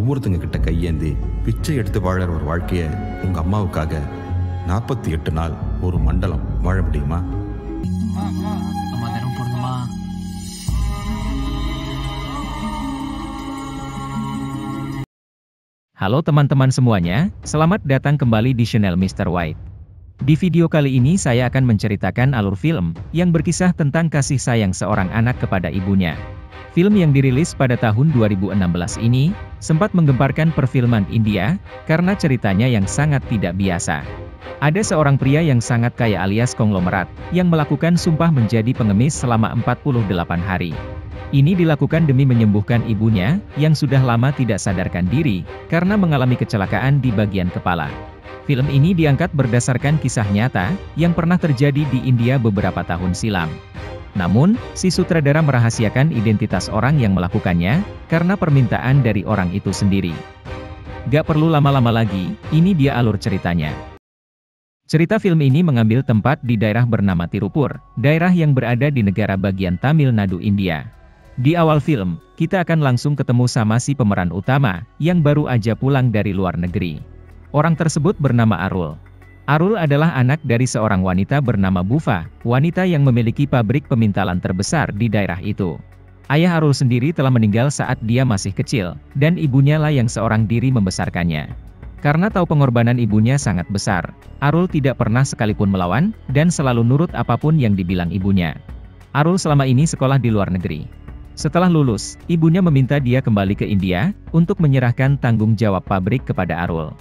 ஒவ்வொருத்தங்க கிட்ட கையேந்தி பிச்சை எடுத்து வாழற ஒரு வாழ்க்கையை உங்க அம்மாவுக்காக 48 நாள் ஒரு மண்டலம் வாழ முடியுமா? Halo teman-teman semuanya, selamat datang kembali di channel Mr. White. Di video kali ini saya akan menceritakan alur film yang berkisah tentang kasih sayang seorang anak kepada ibunya. Film yang dirilis pada tahun 2016 ini sempat menggemparkan perfilman India karena ceritanya yang sangat tidak biasa. Ada seorang pria yang sangat kaya alias konglomerat yang melakukan sumpah menjadi pengemis selama 48 hari. Ini dilakukan demi menyembuhkan ibunya, yang sudah lama tidak sadarkan diri, karena mengalami kecelakaan di bagian kepala. Film ini diangkat berdasarkan kisah nyata, yang pernah terjadi di India beberapa tahun silam. Namun, si sutradara merahasiakan identitas orang yang melakukannya, karena permintaan dari orang itu sendiri. Gak perlu lama-lama lagi, ini dia alur ceritanya. Cerita film ini mengambil tempat di daerah bernama Tirupur, daerah yang berada di negara bagian Tamil Nadu, India. Di awal film, kita akan langsung ketemu sama si pemeran utama, yang baru aja pulang dari luar negeri. Orang tersebut bernama Arul. Arul adalah anak dari seorang wanita bernama Bufa, wanita yang memiliki pabrik pemintalan terbesar di daerah itu. Ayah Arul sendiri telah meninggal saat dia masih kecil, dan ibunya lah yang seorang diri membesarkannya. Karena tahu pengorbanan ibunya sangat besar, Arul tidak pernah sekalipun melawan, dan selalu nurut apapun yang dibilang ibunya. Arul selama ini sekolah di luar negeri. Setelah lulus, ibunya meminta dia kembali ke India, untuk menyerahkan tanggung jawab pabrik kepada Arul.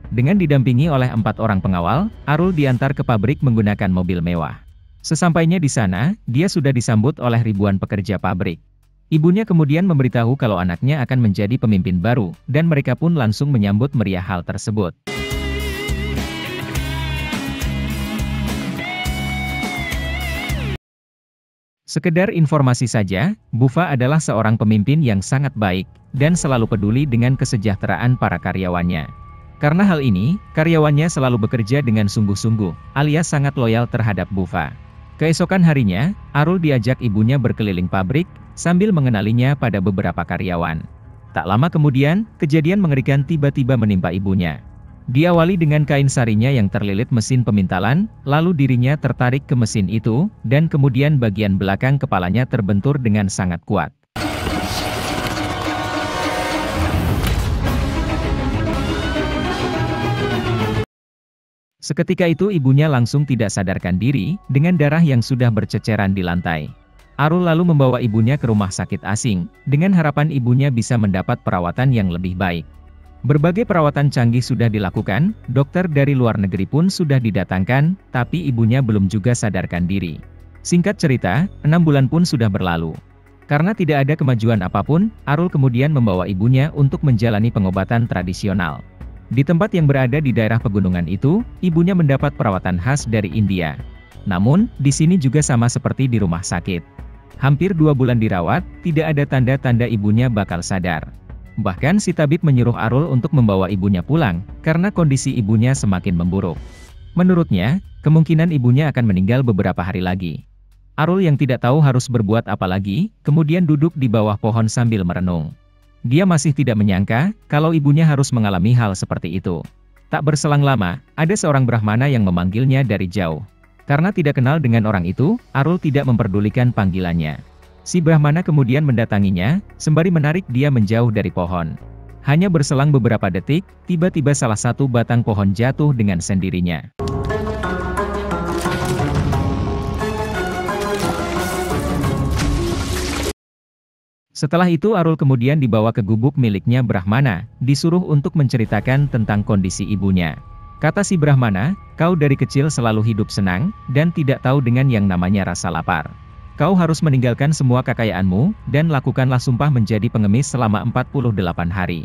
Dengan didampingi oleh 4 orang pengawal, Arul diantar ke pabrik menggunakan mobil mewah. Sesampainya di sana, dia sudah disambut oleh ribuan pekerja pabrik. Ibunya kemudian memberitahu kalau anaknya akan menjadi pemimpin baru, dan mereka pun langsung menyambut meriah hal tersebut. Sekedar informasi saja, Bufa adalah seorang pemimpin yang sangat baik, dan selalu peduli dengan kesejahteraan para karyawannya. Karena hal ini, karyawannya selalu bekerja dengan sungguh-sungguh, alias sangat loyal terhadap Bufa. Keesokan harinya, Arul diajak ibunya berkeliling pabrik, sambil mengenalinya pada beberapa karyawan. Tak lama kemudian, kejadian mengerikan tiba-tiba menimpa ibunya. Diawali dengan kain sarinya yang terlilit mesin pemintalan, lalu dirinya tertarik ke mesin itu, dan kemudian bagian belakang kepalanya terbentur dengan sangat kuat. Seketika itu ibunya langsung tidak sadarkan diri, dengan darah yang sudah berceceran di lantai. Arul lalu membawa ibunya ke rumah sakit asing, dengan harapan ibunya bisa mendapat perawatan yang lebih baik. Berbagai perawatan canggih sudah dilakukan, dokter dari luar negeri pun sudah didatangkan, tapi ibunya belum juga sadarkan diri. Singkat cerita, 6 bulan pun sudah berlalu. Karena tidak ada kemajuan apapun, Arul kemudian membawa ibunya untuk menjalani pengobatan tradisional. Di tempat yang berada di daerah pegunungan itu, ibunya mendapat perawatan khas dari India. Namun, di sini juga sama seperti di rumah sakit. Hampir 2 bulan dirawat, tidak ada tanda-tanda ibunya bakal sadar. Bahkan si tabib menyuruh Arul untuk membawa ibunya pulang, karena kondisi ibunya semakin memburuk. Menurutnya, kemungkinan ibunya akan meninggal beberapa hari lagi. Arul yang tidak tahu harus berbuat apa lagi, kemudian duduk di bawah pohon sambil merenung. Dia masih tidak menyangka, kalau ibunya harus mengalami hal seperti itu. Tak berselang lama, ada seorang Brahmana yang memanggilnya dari jauh. Karena tidak kenal dengan orang itu, Arul tidak memperdulikan panggilannya. Si Brahmana kemudian mendatanginya, sembari menarik dia menjauh dari pohon. Hanya berselang beberapa detik, tiba-tiba salah satu batang pohon jatuh dengan sendirinya. Setelah itu Arul kemudian dibawa ke gubuk miliknya Brahmana, disuruh untuk menceritakan tentang kondisi ibunya. Kata si Brahmana, kau dari kecil selalu hidup senang, dan tidak tahu dengan yang namanya rasa lapar. Kau harus meninggalkan semua kekayaanmu, dan lakukanlah sumpah menjadi pengemis selama 48 hari.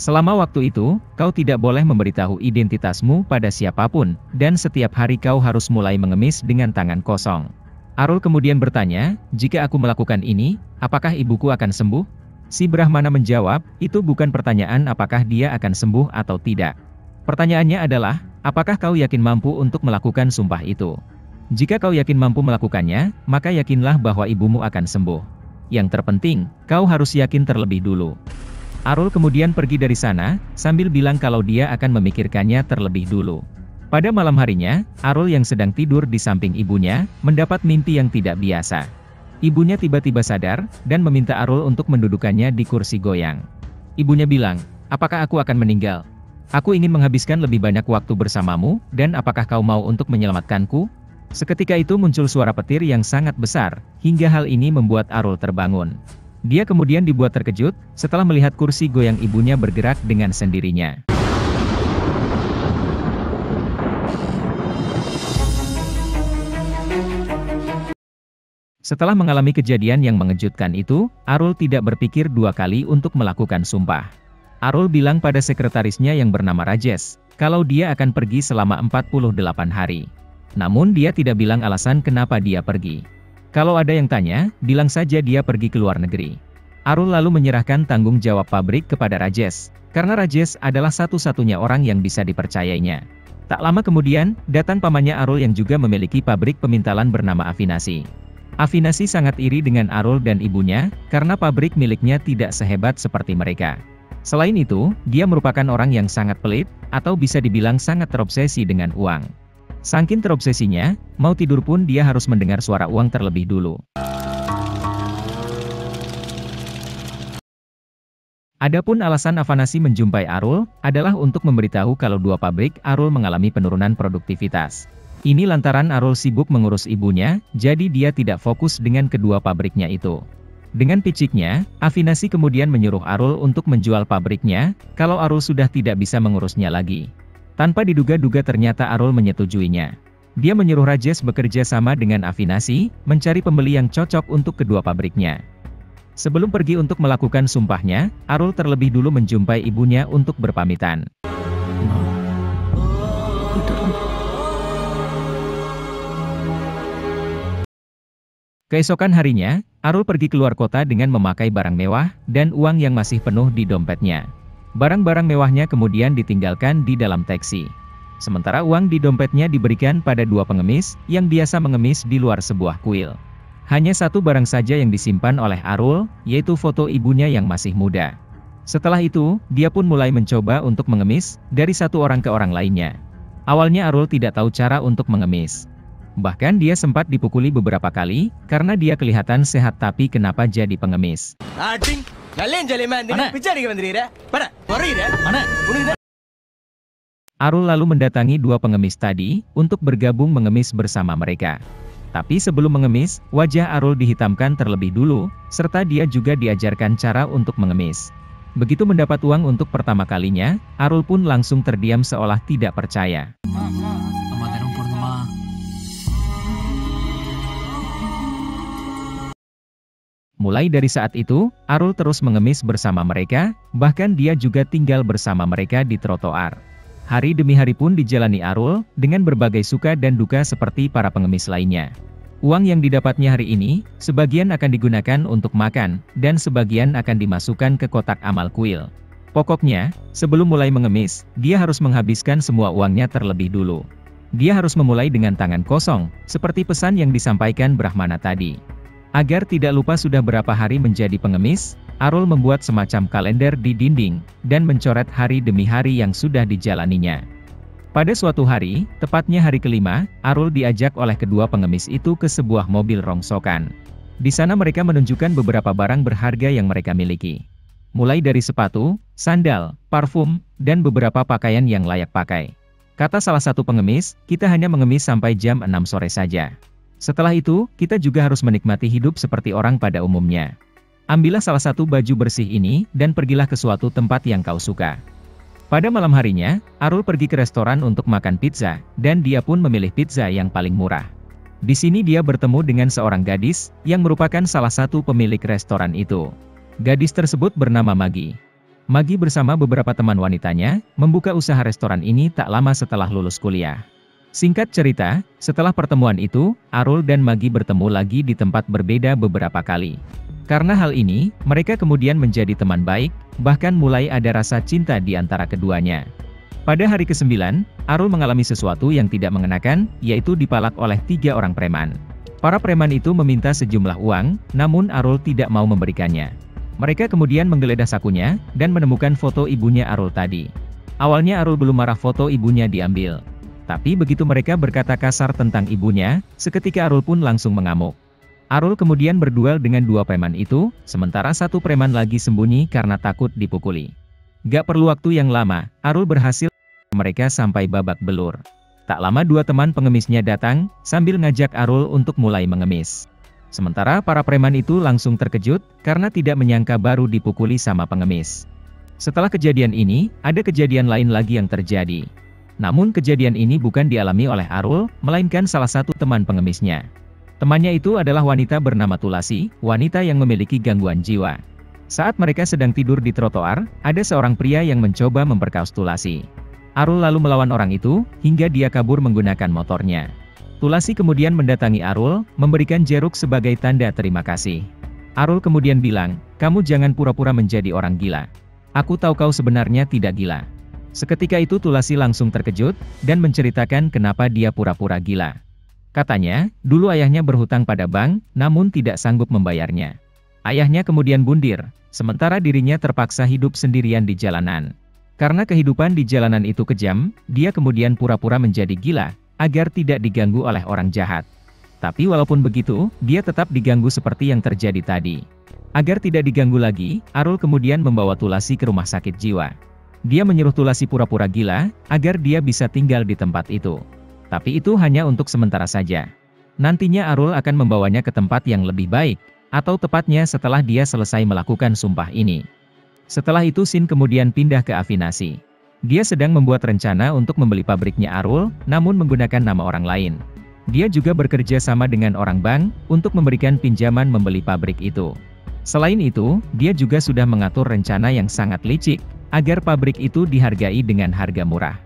Selama waktu itu, kau tidak boleh memberitahu identitasmu pada siapapun, dan setiap hari kau harus mulai mengemis dengan tangan kosong. Arul kemudian bertanya, jika aku melakukan ini, apakah ibuku akan sembuh? Si Brahmana menjawab, itu bukan pertanyaan apakah dia akan sembuh atau tidak. Pertanyaannya adalah, apakah kau yakin mampu untuk melakukan sumpah itu? Jika kau yakin mampu melakukannya, maka yakinlah bahwa ibumu akan sembuh. Yang terpenting, kau harus yakin terlebih dulu. Arul kemudian pergi dari sana, sambil bilang kalau dia akan memikirkannya terlebih dulu. Pada malam harinya, Arul yang sedang tidur di samping ibunya, mendapat mimpi yang tidak biasa. Ibunya tiba-tiba sadar, dan meminta Arul untuk mendudukannya di kursi goyang. Ibunya bilang, "Apakah aku akan meninggal? Aku ingin menghabiskan lebih banyak waktu bersamamu, dan apakah kau mau untuk menyelamatkanku?" Seketika itu muncul suara petir yang sangat besar, hingga hal ini membuat Arul terbangun. Dia kemudian dibuat terkejut, setelah melihat kursi goyang ibunya bergerak dengan sendirinya. Setelah mengalami kejadian yang mengejutkan itu, Arul tidak berpikir dua kali untuk melakukan sumpah. Arul bilang pada sekretarisnya yang bernama Rajesh, kalau dia akan pergi selama 48 hari. Namun dia tidak bilang alasan kenapa dia pergi. Kalau ada yang tanya, bilang saja dia pergi ke luar negeri. Arul lalu menyerahkan tanggung jawab pabrik kepada Rajesh, karena Rajesh adalah satu-satunya orang yang bisa dipercayainya. Tak lama kemudian, datang pamannya Arul yang juga memiliki pabrik pemintalan bernama Avinasi. Avinasi sangat iri dengan Arul dan ibunya, karena pabrik miliknya tidak sehebat seperti mereka. Selain itu, dia merupakan orang yang sangat pelit, atau bisa dibilang sangat terobsesi dengan uang. Saking terobsesinya, mau tidur pun dia harus mendengar suara uang terlebih dulu. Adapun alasan Avanasi menjumpai Arul, adalah untuk memberitahu kalau dua pabrik Arul mengalami penurunan produktivitas. Ini lantaran Arul sibuk mengurus ibunya, jadi dia tidak fokus dengan kedua pabriknya itu. Dengan piciknya, Avinasi kemudian menyuruh Arul untuk menjual pabriknya, kalau Arul sudah tidak bisa mengurusnya lagi. Tanpa diduga-duga ternyata Arul menyetujuinya. Dia menyuruh Rajesh bekerja sama dengan Avinasi, mencari pembeli yang cocok untuk kedua pabriknya. Sebelum pergi untuk melakukan sumpahnya, Arul terlebih dulu menjumpai ibunya untuk berpamitan. Keesokan harinya, Arul pergi keluar kota dengan memakai barang mewah, dan uang yang masih penuh di dompetnya. Barang-barang mewahnya kemudian ditinggalkan di dalam taksi. Sementara uang di dompetnya diberikan pada dua pengemis, yang biasa mengemis di luar sebuah kuil. Hanya satu barang saja yang disimpan oleh Arul, yaitu foto ibunya yang masih muda. Setelah itu, dia pun mulai mencoba untuk mengemis, dari satu orang ke orang lainnya. Awalnya Arul tidak tahu cara untuk mengemis. Bahkan dia sempat dipukuli beberapa kali, karena dia kelihatan sehat tapi kenapa jadi pengemis. Arul lalu mendatangi dua pengemis tadi, untuk bergabung mengemis bersama mereka. Tapi sebelum mengemis, wajah Arul dihitamkan terlebih dulu, serta dia juga diajarkan cara untuk mengemis. Begitu mendapat uang untuk pertama kalinya, Arul pun langsung terdiam seolah tidak percaya. Mulai dari saat itu, Arul terus mengemis bersama mereka, bahkan dia juga tinggal bersama mereka di trotoar. Hari demi hari pun dijalani Arul, dengan berbagai suka dan duka seperti para pengemis lainnya. Uang yang didapatnya hari ini, sebagian akan digunakan untuk makan, dan sebagian akan dimasukkan ke kotak amal kuil. Pokoknya, sebelum mulai mengemis, dia harus menghabiskan semua uangnya terlebih dulu. Dia harus memulai dengan tangan kosong, seperti pesan yang disampaikan Brahmana tadi. Agar tidak lupa sudah berapa hari menjadi pengemis, Arul membuat semacam kalender di dinding, dan mencoret hari demi hari yang sudah dijalaninya. Pada suatu hari, tepatnya hari kelima, Arul diajak oleh kedua pengemis itu ke sebuah mobil rongsokan. Di sana mereka menunjukkan beberapa barang berharga yang mereka miliki. Mulai dari sepatu, sandal, parfum, dan beberapa pakaian yang layak pakai. Kata salah satu pengemis, kita hanya mengemis sampai jam 6 sore saja. Setelah itu, kita juga harus menikmati hidup seperti orang pada umumnya. Ambillah salah satu baju bersih ini, dan pergilah ke suatu tempat yang kau suka. Pada malam harinya, Arul pergi ke restoran untuk makan pizza, dan dia pun memilih pizza yang paling murah. Di sini dia bertemu dengan seorang gadis, yang merupakan salah satu pemilik restoran itu. Gadis tersebut bernama Maggie. Maggie bersama beberapa teman wanitanya, membuka usaha restoran ini tak lama setelah lulus kuliah. Singkat cerita, setelah pertemuan itu, Arul dan Maggie bertemu lagi di tempat berbeda beberapa kali. Karena hal ini, mereka kemudian menjadi teman baik, bahkan mulai ada rasa cinta di antara keduanya. Pada hari ke-9, Arul mengalami sesuatu yang tidak mengenakan, yaitu dipalak oleh 3 orang preman. Para preman itu meminta sejumlah uang, namun Arul tidak mau memberikannya. Mereka kemudian menggeledah sakunya, dan menemukan foto ibunya Arul tadi. Awalnya Arul belum marah foto ibunya diambil. Tapi begitu mereka berkata kasar tentang ibunya, seketika Arul pun langsung mengamuk. Arul kemudian berduel dengan dua preman itu, sementara satu preman lagi sembunyi karena takut dipukuli. Gak perlu waktu yang lama, Arul berhasil mereka sampai babak belur. Tak lama dua teman pengemisnya datang, sambil ngajak Arul untuk mulai mengemis. Sementara para preman itu langsung terkejut, karena tidak menyangka baru dipukuli sama pengemis. Setelah kejadian ini, ada kejadian lain lagi yang terjadi. Namun kejadian ini bukan dialami oleh Arul, melainkan salah satu teman pengemisnya. Temannya itu adalah wanita bernama Tulasi, wanita yang memiliki gangguan jiwa. Saat mereka sedang tidur di trotoar, ada seorang pria yang mencoba memperkaos Tulasi. Arul lalu melawan orang itu, hingga dia kabur menggunakan motornya. Tulasi kemudian mendatangi Arul, memberikan jeruk sebagai tanda terima kasih. Arul kemudian bilang, "Kamu jangan pura-pura menjadi orang gila. Aku tahu kau sebenarnya tidak gila." Seketika itu Tulasi langsung terkejut, dan menceritakan kenapa dia pura-pura gila. Katanya, dulu ayahnya berhutang pada bank, namun tidak sanggup membayarnya. Ayahnya kemudian bundir, sementara dirinya terpaksa hidup sendirian di jalanan. Karena kehidupan di jalanan itu kejam, dia kemudian pura-pura menjadi gila, agar tidak diganggu oleh orang jahat. Tapi walaupun begitu, dia tetap diganggu seperti yang terjadi tadi. Agar tidak diganggu lagi, Arul kemudian membawa Tulasi ke rumah sakit jiwa. Dia menyuruh Tulasi pura-pura gila, agar dia bisa tinggal di tempat itu. Tapi itu hanya untuk sementara saja. Nantinya Arul akan membawanya ke tempat yang lebih baik, atau tepatnya setelah dia selesai melakukan sumpah ini. Setelah itu Sin kemudian pindah ke Afinasi. Dia sedang membuat rencana untuk membeli pabriknya Arul, namun menggunakan nama orang lain. Dia juga bekerja sama dengan orang bank, untuk memberikan pinjaman membeli pabrik itu. Selain itu, dia juga sudah mengatur rencana yang sangat licik, agar pabrik itu dihargai dengan harga murah.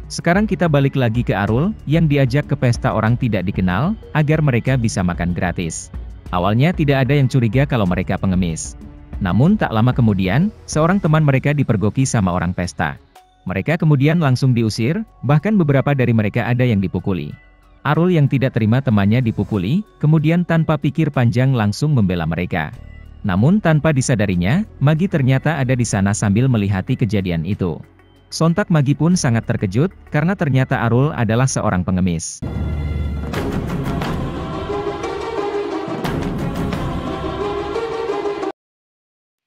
Sekarang kita balik lagi ke Arul, yang diajak ke pesta orang tidak dikenal, agar mereka bisa makan gratis. Awalnya tidak ada yang curiga kalau mereka pengemis. Namun tak lama kemudian, seorang teman mereka dipergoki sama orang pesta. Mereka kemudian langsung diusir, bahkan beberapa dari mereka ada yang dipukuli. Arul yang tidak terima temannya dipukuli, kemudian tanpa pikir panjang langsung membela mereka. Namun tanpa disadarinya, Magi ternyata ada di sana sambil melihati kejadian itu. Sontak Magi pun sangat terkejut, karena ternyata Arul adalah seorang pengemis.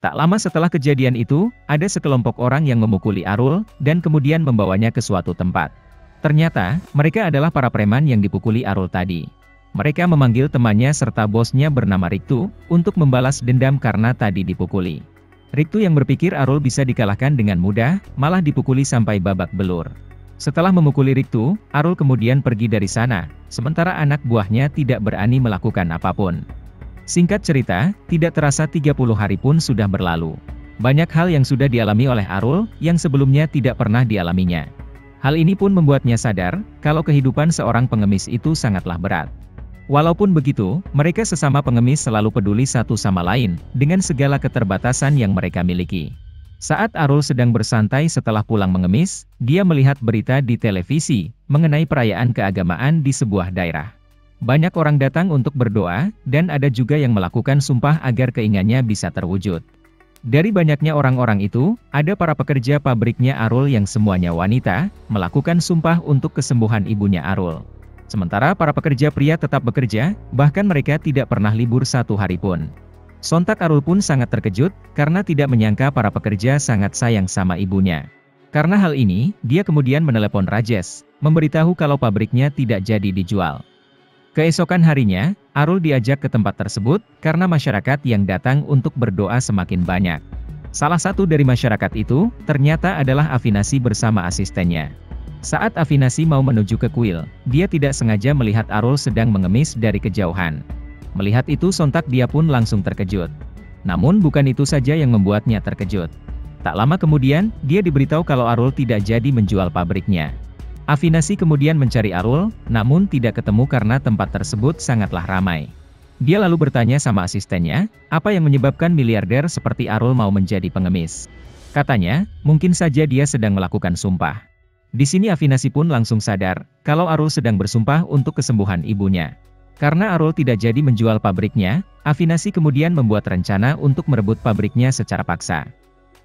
Tak lama setelah kejadian itu, ada sekelompok orang yang memukuli Arul, dan kemudian membawanya ke suatu tempat. Ternyata, mereka adalah para preman yang dipukuli Arul tadi. Mereka memanggil temannya serta bosnya bernama Riktu, untuk membalas dendam karena tadi dipukuli. Riktu yang berpikir Arul bisa dikalahkan dengan mudah, malah dipukuli sampai babak belur. Setelah memukuli Riktu, Arul kemudian pergi dari sana, sementara anak buahnya tidak berani melakukan apapun. Singkat cerita, tidak terasa 30 hari pun sudah berlalu. Banyak hal yang sudah dialami oleh Arul, yang sebelumnya tidak pernah dialaminya. Hal ini pun membuatnya sadar, kalau kehidupan seorang pengemis itu sangatlah berat. Walaupun begitu, mereka sesama pengemis selalu peduli satu sama lain, dengan segala keterbatasan yang mereka miliki. Saat Arul sedang bersantai setelah pulang mengemis, dia melihat berita di televisi, mengenai perayaan keagamaan di sebuah daerah. Banyak orang datang untuk berdoa, dan ada juga yang melakukan sumpah agar keinginannya bisa terwujud. Dari banyaknya orang-orang itu, ada para pekerja pabriknya Arul yang semuanya wanita, melakukan sumpah untuk kesembuhan ibunya Arul. Sementara para pekerja pria tetap bekerja, bahkan mereka tidak pernah libur satu hari pun. Sontak Arul pun sangat terkejut, karena tidak menyangka para pekerja sangat sayang sama ibunya. Karena hal ini, dia kemudian menelepon Rajes, memberitahu kalau pabriknya tidak jadi dijual. Keesokan harinya, Arul diajak ke tempat tersebut, karena masyarakat yang datang untuk berdoa semakin banyak. Salah satu dari masyarakat itu, ternyata adalah Afinasi bersama asistennya. Saat Afinasi mau menuju ke kuil, dia tidak sengaja melihat Arul sedang mengemis dari kejauhan. Melihat itu sontak dia pun langsung terkejut. Namun bukan itu saja yang membuatnya terkejut. Tak lama kemudian, dia diberitahu kalau Arul tidak jadi menjual pabriknya. Afinasi kemudian mencari Arul, namun tidak ketemu karena tempat tersebut sangatlah ramai. Dia lalu bertanya sama asistennya, apa yang menyebabkan miliarder seperti Arul mau menjadi pengemis. Katanya, mungkin saja dia sedang melakukan sumpah. Di sini Afinasi pun langsung sadar, kalau Arul sedang bersumpah untuk kesembuhan ibunya. Karena Arul tidak jadi menjual pabriknya, Avinasi kemudian membuat rencana untuk merebut pabriknya secara paksa.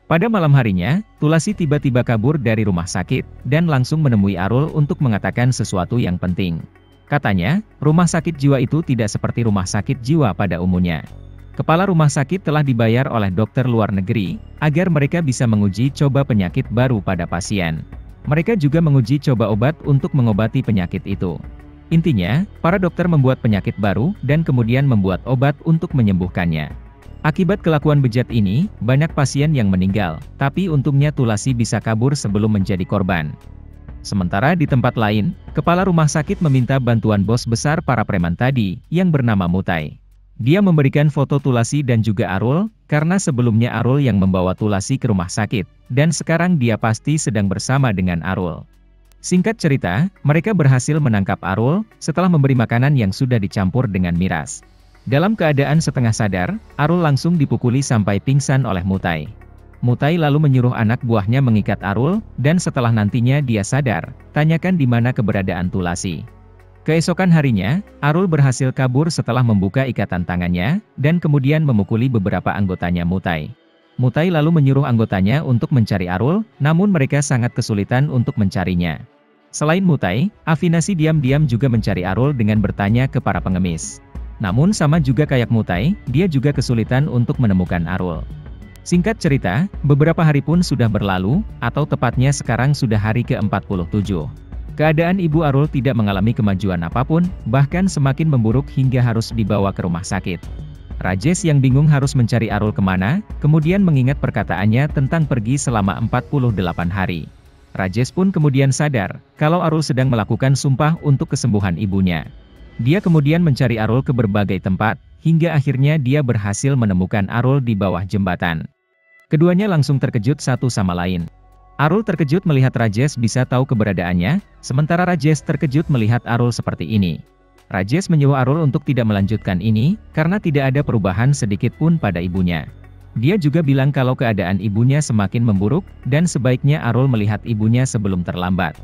Pada malam harinya, Tulasi tiba-tiba kabur dari rumah sakit, dan langsung menemui Arul untuk mengatakan sesuatu yang penting. Katanya, rumah sakit jiwa itu tidak seperti rumah sakit jiwa pada umumnya. Kepala rumah sakit telah dibayar oleh dokter luar negeri, agar mereka bisa menguji coba penyakit baru pada pasien. Mereka juga menguji coba obat untuk mengobati penyakit itu. Intinya, para dokter membuat penyakit baru, dan kemudian membuat obat untuk menyembuhkannya. Akibat kelakuan bejat ini, banyak pasien yang meninggal, tapi untungnya Tulasi bisa kabur sebelum menjadi korban. Sementara di tempat lain, kepala rumah sakit meminta bantuan bos besar para preman tadi, yang bernama Mutai. Dia memberikan foto Tulasi dan juga Arul, karena sebelumnya Arul yang membawa Tulasi ke rumah sakit, dan sekarang dia pasti sedang bersama dengan Arul. Singkat cerita, mereka berhasil menangkap Arul, setelah memberi makanan yang sudah dicampur dengan miras. Dalam keadaan setengah sadar, Arul langsung dipukuli sampai pingsan oleh Mutai. Mutai lalu menyuruh anak buahnya mengikat Arul, dan setelah nantinya dia sadar, tanyakan di mana keberadaan Tulasi. Keesokan harinya, Arul berhasil kabur setelah membuka ikatan tangannya, dan kemudian memukuli beberapa anggotanya Mutai. Mutai lalu menyuruh anggotanya untuk mencari Arul, namun mereka sangat kesulitan untuk mencarinya. Selain Mutai, Avinasi diam-diam juga mencari Arul dengan bertanya ke para pengemis. Namun sama juga kayak Mutai, dia juga kesulitan untuk menemukan Arul. Singkat cerita, beberapa hari pun sudah berlalu, atau tepatnya sekarang sudah hari ke-47. Keadaan Ibu Arul tidak mengalami kemajuan apapun, bahkan semakin memburuk hingga harus dibawa ke rumah sakit. Rajesh yang bingung harus mencari Arul kemana, kemudian mengingat perkataannya tentang pergi selama 48 hari. Rajesh pun kemudian sadar, kalau Arul sedang melakukan sumpah untuk kesembuhan ibunya. Dia kemudian mencari Arul ke berbagai tempat, hingga akhirnya dia berhasil menemukan Arul di bawah jembatan. Keduanya langsung terkejut satu sama lain. Arul terkejut melihat Rajesh bisa tahu keberadaannya, sementara Rajesh terkejut melihat Arul seperti ini. Rajesh menyuruh Arul untuk tidak melanjutkan ini, karena tidak ada perubahan sedikit pun pada ibunya. Dia juga bilang kalau keadaan ibunya semakin memburuk, dan sebaiknya Arul melihat ibunya sebelum terlambat.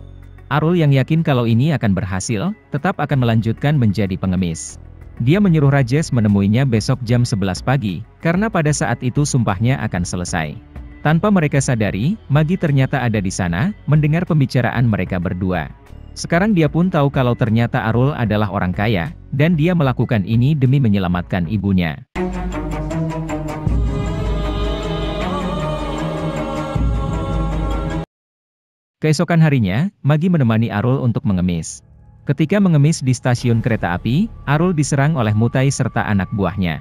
Arul yang yakin kalau ini akan berhasil, tetap akan melanjutkan menjadi pengemis. Dia menyuruh Rajesh menemuinya besok jam 11 pagi, karena pada saat itu sumpahnya akan selesai. Tanpa mereka sadari, Magi ternyata ada di sana, mendengar pembicaraan mereka berdua. Sekarang dia pun tahu kalau ternyata Arul adalah orang kaya, dan dia melakukan ini demi menyelamatkan ibunya. Keesokan harinya, Magi menemani Arul untuk mengemis. Ketika mengemis di stasiun kereta api, Arul diserang oleh Mutai serta anak buahnya.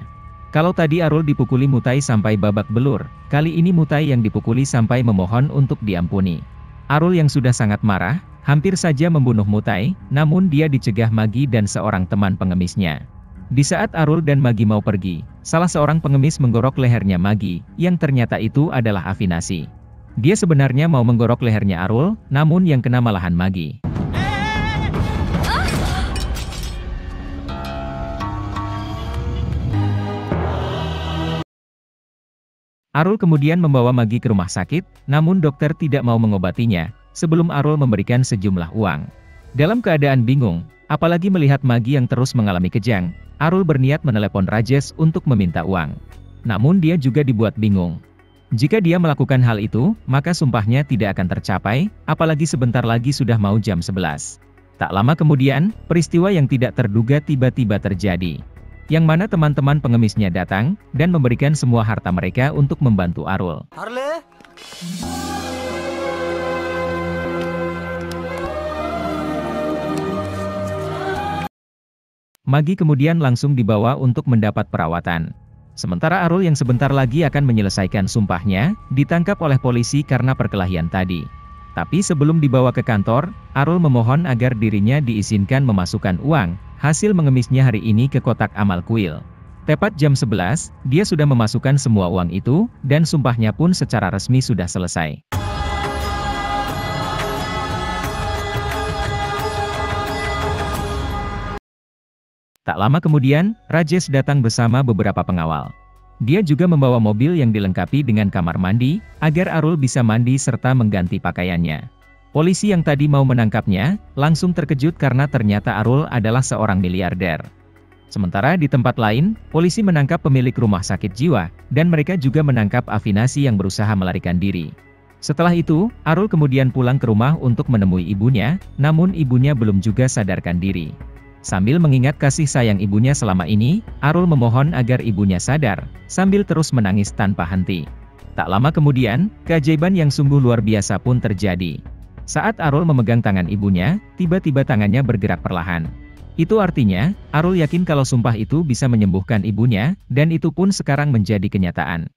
Kalau tadi Arul dipukuli Mutai sampai babak belur, kali ini Mutai yang dipukuli sampai memohon untuk diampuni. Arul yang sudah sangat marah, hampir saja membunuh Mutai, namun dia dicegah Magi dan seorang teman pengemisnya. Di saat Arul dan Magi mau pergi, salah seorang pengemis menggorok lehernya Magi, yang ternyata itu adalah Avinasi. Dia sebenarnya mau menggorok lehernya Arul, namun yang kena malahan Magi. Arul kemudian membawa Magi ke rumah sakit, namun dokter tidak mau mengobatinya, sebelum Arul memberikan sejumlah uang. Dalam keadaan bingung, apalagi melihat Magi yang terus mengalami kejang, Arul berniat menelepon Rajesh untuk meminta uang. Namun dia juga dibuat bingung. Jika dia melakukan hal itu, maka sumpahnya tidak akan tercapai, apalagi sebentar lagi sudah mau jam 11. Tak lama kemudian, peristiwa yang tidak terduga tiba-tiba terjadi. Yang mana teman-teman pengemisnya datang, dan memberikan semua harta mereka untuk membantu Arul. Magi kemudian langsung dibawa untuk mendapat perawatan. Sementara Arul yang sebentar lagi akan menyelesaikan sumpahnya, ditangkap oleh polisi karena perkelahian tadi. Tapi sebelum dibawa ke kantor, Arul memohon agar dirinya diizinkan memasukkan uang hasil mengemisnya hari ini ke kotak amal kuil. Tepat jam 11, dia sudah memasukkan semua uang itu, dan sumpahnya pun secara resmi sudah selesai. Tak lama kemudian, Rajesh datang bersama beberapa pengawal. Dia juga membawa mobil yang dilengkapi dengan kamar mandi, agar Arul bisa mandi serta mengganti pakaiannya. Polisi yang tadi mau menangkapnya, langsung terkejut karena ternyata Arul adalah seorang miliarder. Sementara di tempat lain, polisi menangkap pemilik rumah sakit jiwa, dan mereka juga menangkap Afinasi yang berusaha melarikan diri. Setelah itu, Arul kemudian pulang ke rumah untuk menemui ibunya, namun ibunya belum juga sadarkan diri. Sambil mengingat kasih sayang ibunya selama ini, Arul memohon agar ibunya sadar, sambil terus menangis tanpa henti. Tak lama kemudian, keajaiban yang sungguh luar biasa pun terjadi. Saat Arul memegang tangan ibunya, tiba-tiba tangannya bergerak perlahan. Itu artinya, Arul yakin kalau sumpah itu bisa menyembuhkan ibunya, dan itu pun sekarang menjadi kenyataan.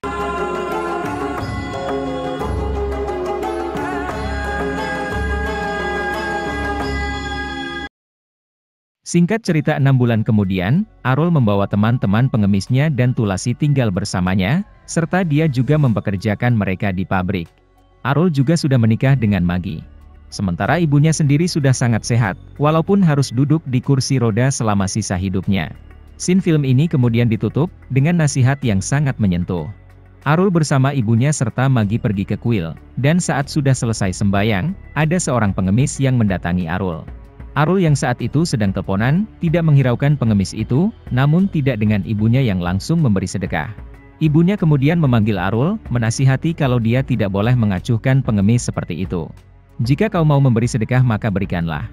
Singkat cerita 6 bulan kemudian, Arul membawa teman-teman pengemisnya dan Tulasi tinggal bersamanya, serta dia juga mempekerjakan mereka di pabrik. Arul juga sudah menikah dengan Magi. Sementara ibunya sendiri sudah sangat sehat, walaupun harus duduk di kursi roda selama sisa hidupnya. Scene film ini kemudian ditutup, dengan nasihat yang sangat menyentuh. Arul bersama ibunya serta Magi pergi ke kuil, dan saat sudah selesai sembayang, ada seorang pengemis yang mendatangi Arul. Arul yang saat itu sedang teleponan, tidak menghiraukan pengemis itu, namun tidak dengan ibunya yang langsung memberi sedekah. Ibunya kemudian memanggil Arul, menasihati kalau dia tidak boleh mengacuhkan pengemis seperti itu. Jika kau mau memberi sedekah maka berikanlah.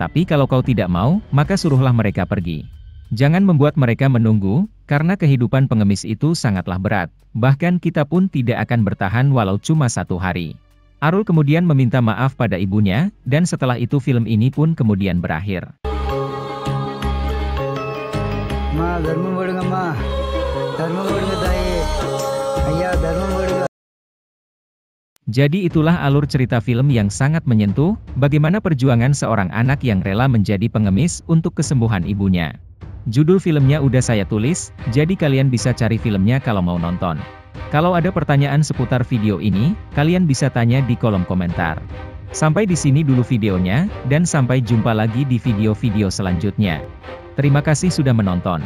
Tapi kalau kau tidak mau, maka suruhlah mereka pergi. Jangan membuat mereka menunggu, karena kehidupan pengemis itu sangatlah berat. Bahkan kita pun tidak akan bertahan walau cuma 1 hari. Arul kemudian meminta maaf pada ibunya, dan setelah itu film ini pun kemudian berakhir. Ma, dharma bodunga ma. Dharma bodunga tayi. Ayya, dharma bodunga. Jadi itulah alur cerita film yang sangat menyentuh, bagaimana perjuangan seorang anak yang rela menjadi pengemis untuk kesembuhan ibunya. Judul filmnya udah saya tulis, jadi kalian bisa cari filmnya kalau mau nonton. Kalau ada pertanyaan seputar video ini, kalian bisa tanya di kolom komentar. Sampai di sini dulu videonya, dan sampai jumpa lagi di video-video selanjutnya. Terima kasih sudah menonton.